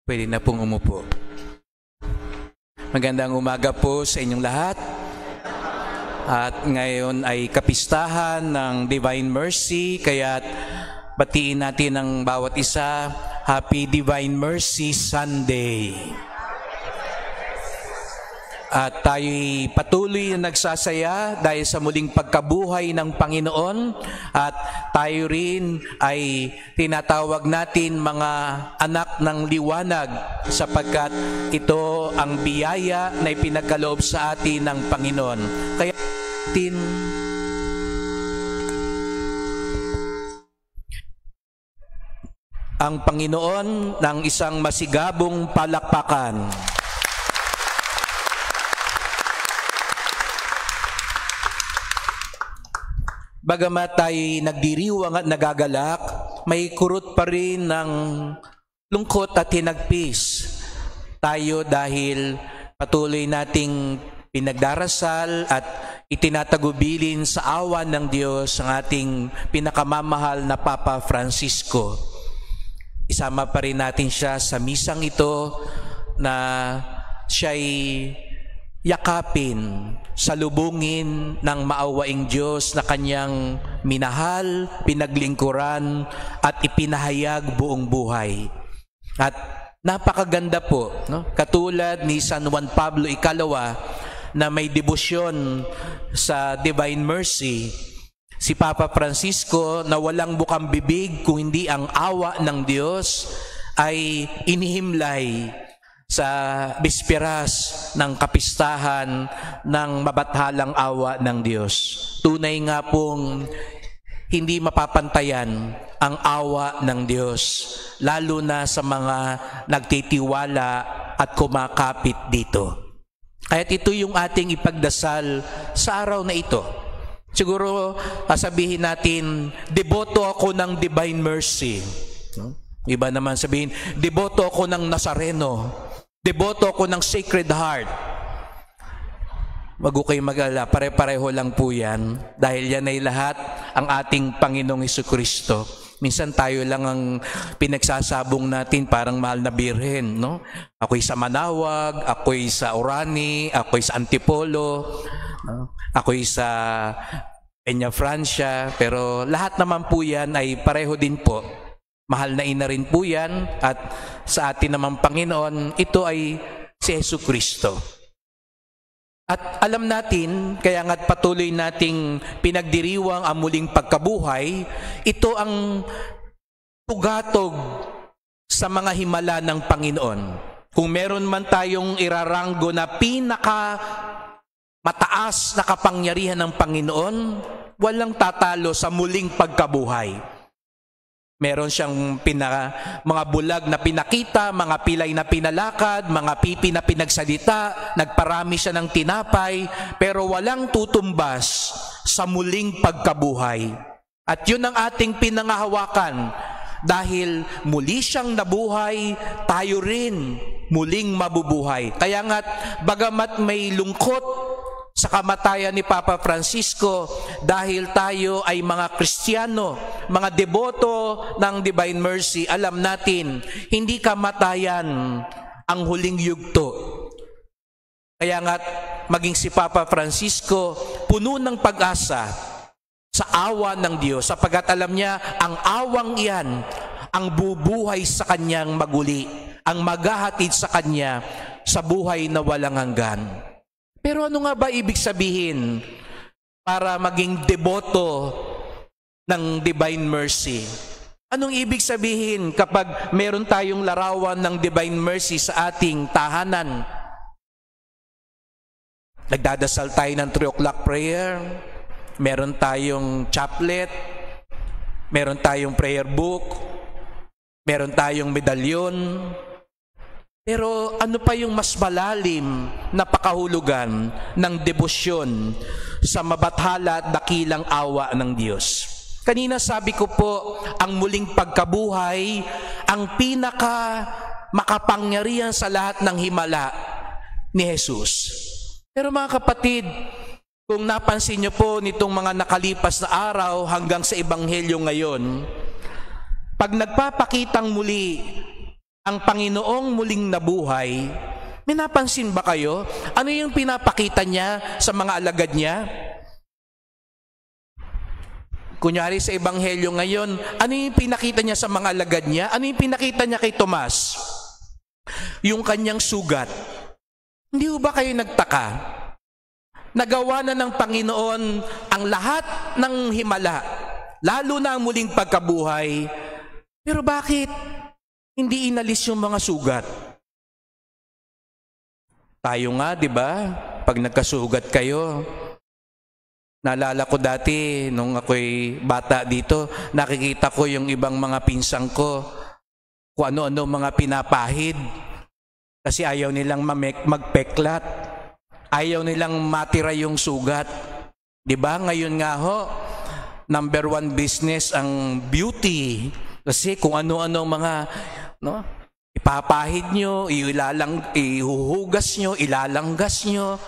Pwede na pong umupo. Magandang umaga po sa inyong lahat. At ngayon ay kapistahan ng Divine Mercy, kaya't batiin natin ang bawat isa, Happy Divine Mercy Sunday. At tayo'y patuloy na nagsasaya dahil sa muling pagkabuhay ng Panginoon, at tayo rin ay tinatawag natin mga anak ng liwanag sapagkat ito ang biyaya na ipinagkaloob sa atin ng Panginoon. Kaya ang Panginoon ng isang masigabong palakpakan. Bagamat tayo'y nagdiriwang at nagagalak, may kurot pa rin ng lungkot at hinagpis tayo dahil patuloy nating pinagdarasal at itinatagubilin sa awa ng Diyos ang ating pinakamamahal na Papa Francisco. Isama pa rin natin siya sa misang ito na siya'y yakapin, salubungin ng maawaing Diyos na kanyang minahal, pinaglingkuran at ipinahayag buong buhay. At napakaganda po, no? Katulad ni San Juan Pablo Ikalawa na may debosyon sa Divine Mercy, si Papa Francisco na walang bukang bibig kung hindi ang awa ng Diyos ay inihimlay sa bisperas ng kapistahan ng mabathalang awa ng Diyos. Tunay nga pong hindi mapapantayan ang awa ng Diyos, lalo na sa mga nagtitiwala at kumakapit dito. Kaya't ito yung ating ipagdasal sa araw na ito. Siguro sabihin natin, deboto ako ng Divine Mercy. Iba naman sabihin, deboto ako ng Nazareno. Deboto ako ng Sacred Heart. Wag kayo mag-alala, pare-pareho lang po yan. Dahil yan ay lahat ang ating Panginoong Jesucristo. Minsan tayo lang ang pinagsasabong natin parang mahal na birhen, no? Ako'y sa Manawag, ako'y sa Orani, ako'y sa Antipolo, no? Ako'y sa Peña Francia, pero lahat naman po yan ay pareho din po. Mahal na ina rin po yan, at sa atin namang Panginoon, ito ay si Jesucristo. At alam natin, kaya nga't patuloy nating pinagdiriwang ang muling pagkabuhay, ito ang tugatog sa mga himala ng Panginoon. Kung meron man tayong iraranggo na pinaka mataas na kapangyarihan ng Panginoon, walang tatalo sa muling pagkabuhay. Meron siyang mga bulag na pinakita, mga pilay na pinalakad, mga pipi na pinagsalita, nagparami siya ng tinapay, pero walang tutumbas sa muling pagkabuhay. At yun ang ating pinangahawakan. Dahil muli siyang nabuhay, tayo rin muling mabubuhay. Kaya nga't bagamat may lungkot sa kamatayan ni Papa Francisco, dahil tayo ay mga Kristiyano, mga deboto ng Divine Mercy, alam natin, hindi kamatayan ang huling yugto. Kaya nga maging si Papa Francisco, puno ng pag-asa sa awa ng Diyos, sapagkat alam niya, ang awang iyan ang bubuhay sa kanyang maguli, ang maghahatid sa kanya sa buhay na walang hanggan. Pero ano nga ba ibig sabihin para maging deboto ng Divine Mercy? Anong ibig sabihin kapag meron tayong larawan ng Divine Mercy sa ating tahanan? Nagdadasal tayo ng 3 o'clock prayer, meron tayong chaplet, meron tayong prayer book, meron tayong medalyon. Pero ano pa yung mas malalim na pakahulugan ng debosyon sa mabathala at dakilang awa ng Diyos? Kanina sabi ko po, ang muling pagkabuhay, ang pinaka makapangyarihan sa lahat ng himala ni Jesus. Pero mga kapatid, kung napansin niyo po nitong mga nakalipas na araw hanggang sa Ebanghelyo ngayon, pag nagpapakitang muli ang Panginoong muling nabuhay, may napansin ba kayo? Ano yung pinapakita niya sa mga alagad niya? Kunyari sa Ebanghelyo ngayon, ano yung pinakita niya sa mga alagad niya? Ano yung pinakita niya kay Tomas? Yung kanyang sugat. Hindi ba kayo nagtaka? Nagawa na ng Panginoon ang lahat ng himala, lalo na ang muling pagkabuhay. Pero bakit hindi inalis yung mga sugat? Tayo nga, di ba? Pag nagkasugat kayo, naalala ko dati, nung ako'y bata dito, nakikita ko yung ibang mga pinsang ko, kung ano-ano mga pinapahid. Kasi ayaw nilang magpeklat. Ayaw nilang matira yung sugat. Di ba? Ngayon nga ho, number 1 business ang beauty. Kasi kung ano-ano mga, no, ipapahid nyo, ihuhugas nyo, ilalanggas nyo,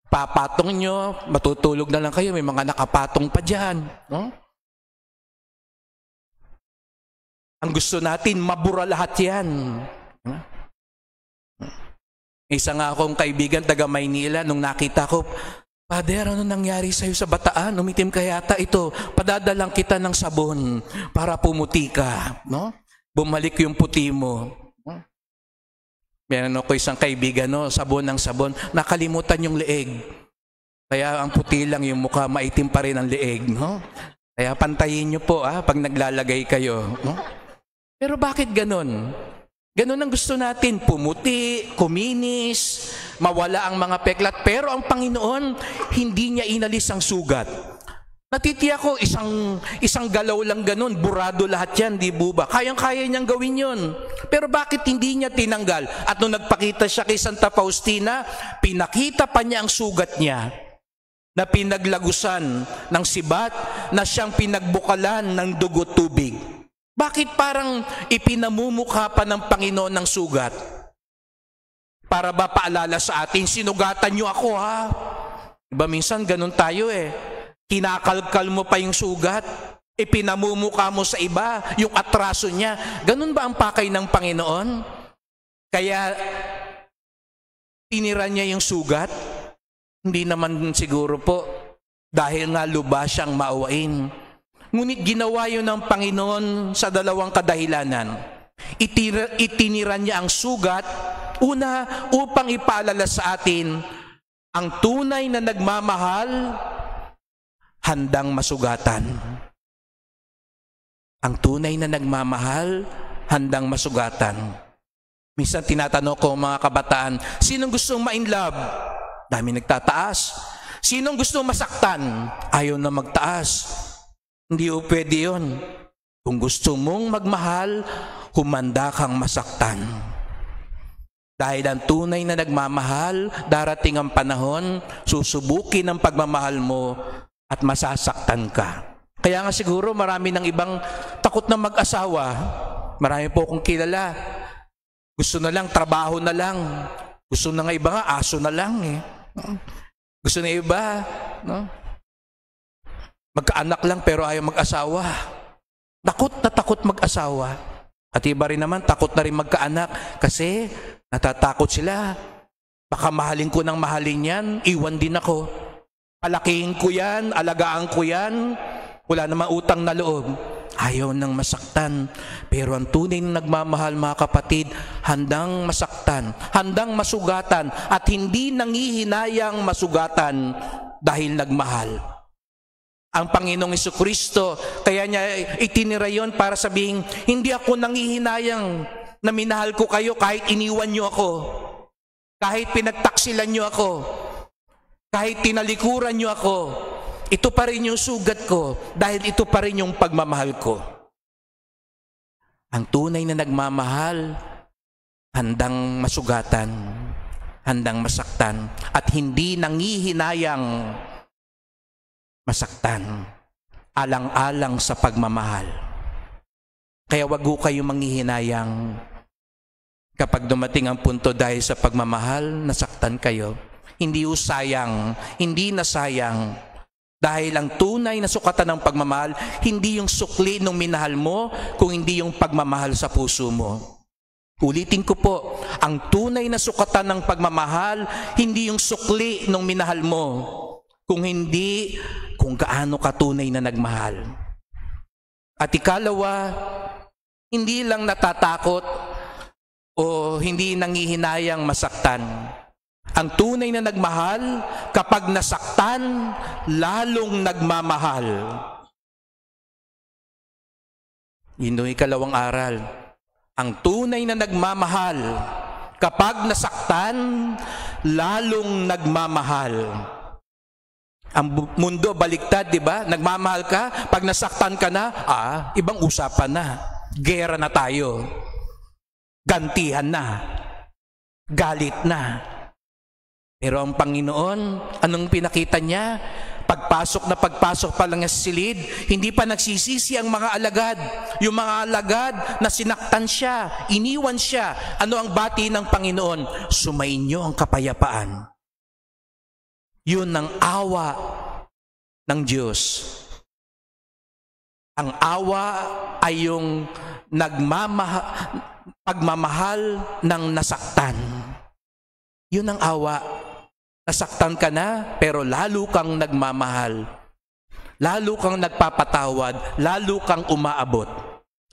papatong nyo, matutulog na lang kayo, may mga nakapatong pa dyan. No? Ang gusto natin, mabura lahat yan. Isa nga akong kaibigan, taga Maynila, nung nakita ko, Father, ano nangyari sa'yo sa Bataan? Umitim ka yata ito. Padadalang kita ng sabon para pumuti ka. No? Bumalik yung puti mo. Meron ako isang kaibigan, no? Sabon ng sabon. Nakalimutan yung leeg. Kaya ang puti lang yung mukha, maitim pa rin ang leeg. No? Kaya pantayin nyo po pag naglalagay kayo. No? Pero bakit ganon? Ganon ang gusto natin, pumuti, kuminis, mawala ang mga peklat. Pero ang Panginoon, hindi niya inalis ang sugat. Natitiyak ko, isang galaw lang ganon, burado lahat yan, di ba? Kayang-kaya niyang gawin yun. Pero bakit hindi niya tinanggal? At nung nagpakita siya kay Santa Faustina, pinakita pa niya ang sugat niya na pinaglagusan ng sibat, na siyang pinagbukalan ng dugo tubig. Bakit parang ipinamumukha pa ng Panginoon ng sugat? Para ba paalala sa atin, sinugatan niyo ako ha? Diba minsan ganun tayo Kinakalkal mo pa yung sugat, ipinamumukha mo sa iba, yung atraso niya. Ganun ba ang pakay ng Panginoon? Kaya tinira niya yung sugat? Hindi naman siguro po, dahil nga lubha siyang maawain. Ngunit ginawa yun ng Panginoon sa dalawang kadahilanan. Itinira niya ang sugat, una, upang ipaalala sa atin, ang tunay na nagmamahal, handang masugatan. Ang tunay na nagmamahal, handang masugatan. Minsan tinatanong ko mga kabataan, sinong gustong ma-inlove? Dami nagtataas. Sinong gustong masaktan? Ayaw na magtaas. Hindi o pwede yun. Kung gusto mong magmahal, humanda kang masaktan. Dahil ang tunay na nagmamahal, darating ang panahon, susubukin ang pagmamahal mo at masasaktan ka. Kaya nga siguro marami ng ibang takot na mag-asawa. Marami po akong kilala. Gusto na lang, trabaho na lang. Gusto na nga iba nga, aso na lang Gusto na iba, no? Magkaanak lang pero ayaw mag-asawa. Takot na takot mag-asawa. At iba rin naman, takot na rin magkaanak kasi natatakot sila. Baka mahalin ko ng mahalin yan, iwan din ako. Palakihin ko yan, alagaan ko yan, wala namang utang na loob. Ayaw nang masaktan. Pero ang tunay na nagmamahal, mga kapatid, handang masaktan, handang masugatan, at hindi nangihinayang masugatan dahil nagmahal. Ang Panginoong Jesucristo, kaya niya itinira yon para sabihin, hindi ako nangihinayang na minahal ko kayo kahit iniwan niyo ako, kahit pinagtaksilan niyo ako, kahit tinalikuran niyo ako. Ito pa rin yung sugat ko dahil ito pa rin yung pagmamahal ko. Ang tunay na nagmamahal, handang masugatan, handang masaktan, at hindi nangihinayang masaktan, alang-alang sa pagmamahal. Kaya wag ho kayo manghihinayang kapag dumating ang punto dahil sa pagmamahal, nasaktan kayo. Hindi ho sayang, hindi na sayang. Dahil ang tunay na sukatan ng pagmamahal, hindi yung sukli ng minahal mo, kung hindi yung pagmamahal sa puso mo. Ulitin ko po, ang tunay na sukatan ng pagmamahal, hindi yung sukli ng minahal mo, kung hindi kung gaano ka tunay na nagmahal. At ikalawa, hindi lang natatakot o hindi nangihinayang masaktan. Ang tunay na nagmahal, kapag nasaktan, lalong nagmamahal. Yun yung ikalawang aral. Ang tunay na nagmamahal, kapag nasaktan, lalong nagmamahal. Ang mundo baliktad, di ba? Nagmamahal ka, pag nasaktan ka na, ibang usapan na. Gera na tayo. Gantihan na. Galit na. Pero ang Panginoon, anong pinakita niya? Pagpasok pa lang sa silid, hindi pa nagsisisi ang mga alagad. Yung mga alagad na sinaktan siya, iniwan siya. Ano ang bati ng Panginoon? Sumainyo ang kapayapaan. Yun ang awa ng Diyos. Ang awa ay yung pagmamahal ng nasaktan. Yun ang awa. Nasaktan ka na, pero lalo kang nagmamahal. Lalo kang nagpapatawad, lalo kang umaabot.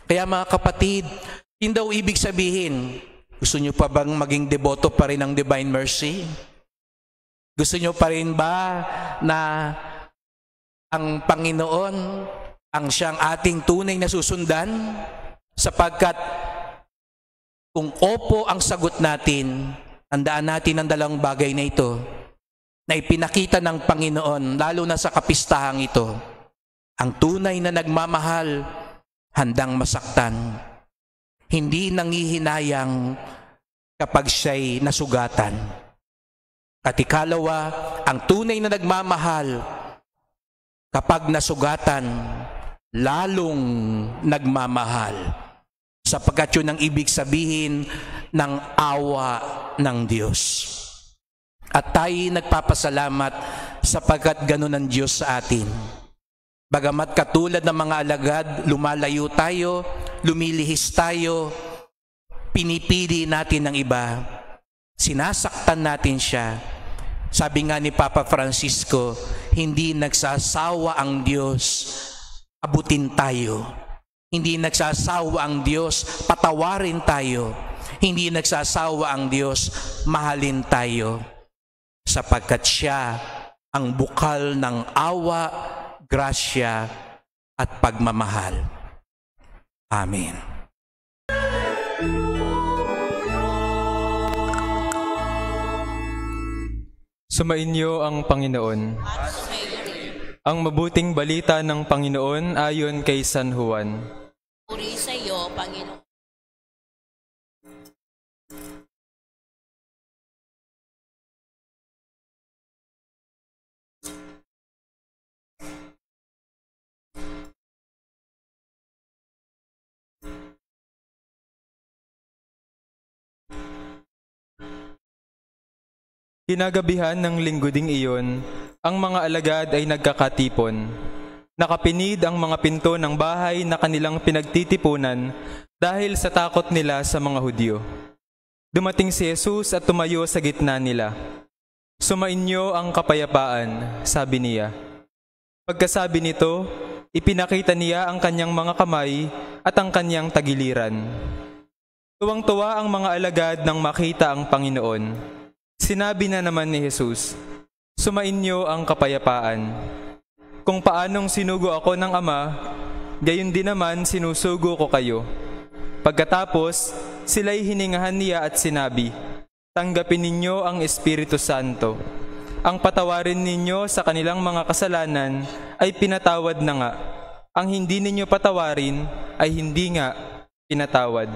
Kaya mga kapatid, hindi daw ibig sabihin, gusto nyo pa bang maging deboto pa rin ng Divine Mercy? Gusto nyo pa rin ba na ang Panginoon ang siyang ating tunay na susundan? Sapagkat kung opo ang sagot natin, tandaan natin ang dalawang bagay na ito na ipinakita ng Panginoon, lalo na sa kapistahang ito. Ang tunay na nagmamahal, handang masaktan. Hindi nangihinayang kapag siya'y nasugatan. At ikalawa, ang tunay na nagmamahal, kapag nasugatan, lalong nagmamahal. Sapagkat yun ang ibig sabihin ng awa ng Diyos. At tayo nagpapasalamat sapagkat ganun ang Diyos sa atin. Bagamat katulad ng mga alagad, lumalayo tayo, lumilihis tayo, pinipili natin ng iba, sinasaktan natin siya. Sabi nga ni Papa Francisco, hindi nagsasawa ang Diyos, abutin tayo. Hindi nagsasawa ang Diyos, patawarin tayo. Hindi nagsasawa ang Diyos, mahalin tayo. Sapagkat siya ang bukal ng awa, grasya at pagmamahal. Amen. Sumainyo ang Panginoon. Ang mabuting balita ng Panginoon ayon kay San Juan. Puri sa iyo, Panginoon. Kinagabihan ng linggo ding iyon, ang mga alagad ay nagkakatipon. Nakapinid ang mga pinto ng bahay na kanilang pinagtitipunan dahil sa takot nila sa mga Hudyo. Dumating si Jesus at tumayo sa gitna nila. Sumainyo ang kapayapaan, sabi niya. Pagkasabi nito, ipinakita niya ang kanyang mga kamay at ang kanyang tagiliran. Tuwang-tuwa ang mga alagad nang makita ang Panginoon. Sinabi na naman ni Jesus, sumainyo ang kapayapaan. Kung paanong sinugo ako ng Ama, gayon din naman sinusugo ko kayo. Pagkatapos, sila'y hiningahan niya at sinabi, tanggapin ninyo ang Espiritu Santo. Ang patawarin ninyo sa kanilang mga kasalanan ay pinatawad na nga. Ang hindi ninyo patawarin ay hindi nga pinatawad.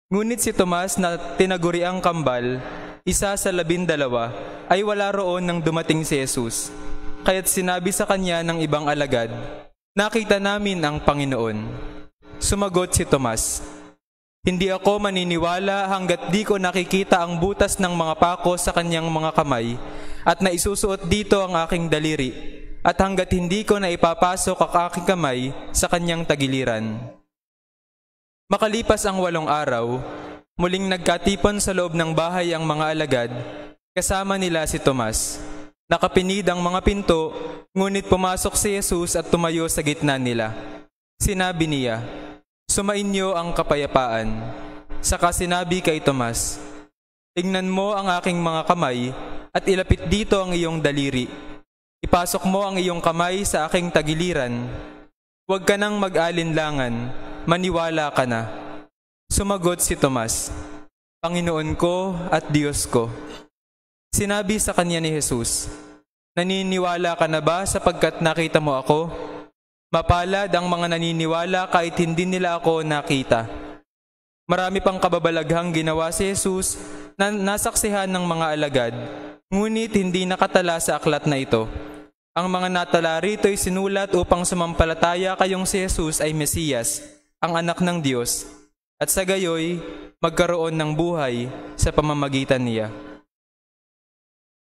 Ngunit si Tomas na tinaguriang kambal, isa sa 12, ay wala roon nang dumating si Jesus. Kaya't sinabi sa kanya ng ibang alagad, nakita namin ang Panginoon. Sumagot si Tomas, hindi ako maniniwala hanggat di ko nakikita ang butas ng mga pako sa kanyang mga kamay at naisusuot dito ang aking daliri at hanggat hindi ko na ipapasok ang aking kamay sa kanyang tagiliran. Makalipas ang 8 araw, muling nagkatipon sa loob ng bahay ang mga alagad, kasama nila si Tomas. Nakapinid ang mga pinto, ngunit pumasok si Jesus at tumayo sa gitna nila. Sinabi niya, "Sumainyo ang kapayapaan." Saka sinabi kay Tomas, "Tingnan mo ang aking mga kamay at ilapit dito ang iyong daliri. Ipasok mo ang iyong kamay sa aking tagiliran. Huwag ka nang mag-alinlangan, maniwala ka na." Sumagot si Tomas, "Panginoon ko at Diyos ko." Sinabi sa kanya ni Jesus, "Naniniwala ka na ba sapagkat nakita mo ako? Mapalad ang mga naniniwala kahit hindi nila ako nakita." Marami pang kababalaghang ginawa si Jesus na nasaksihan ng mga alagad, ngunit hindi nakatala sa aklat na ito. Ang mga natala rito ay sinulat upang sumampalataya kayong si Jesus ay Mesiyas, ang anak ng Diyos, at sa gayoy magkaroon ng buhay sa pamamagitan niya.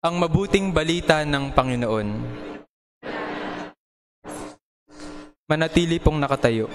Ang mabuting balita ng Panginoon. Manatili pong nakatayo.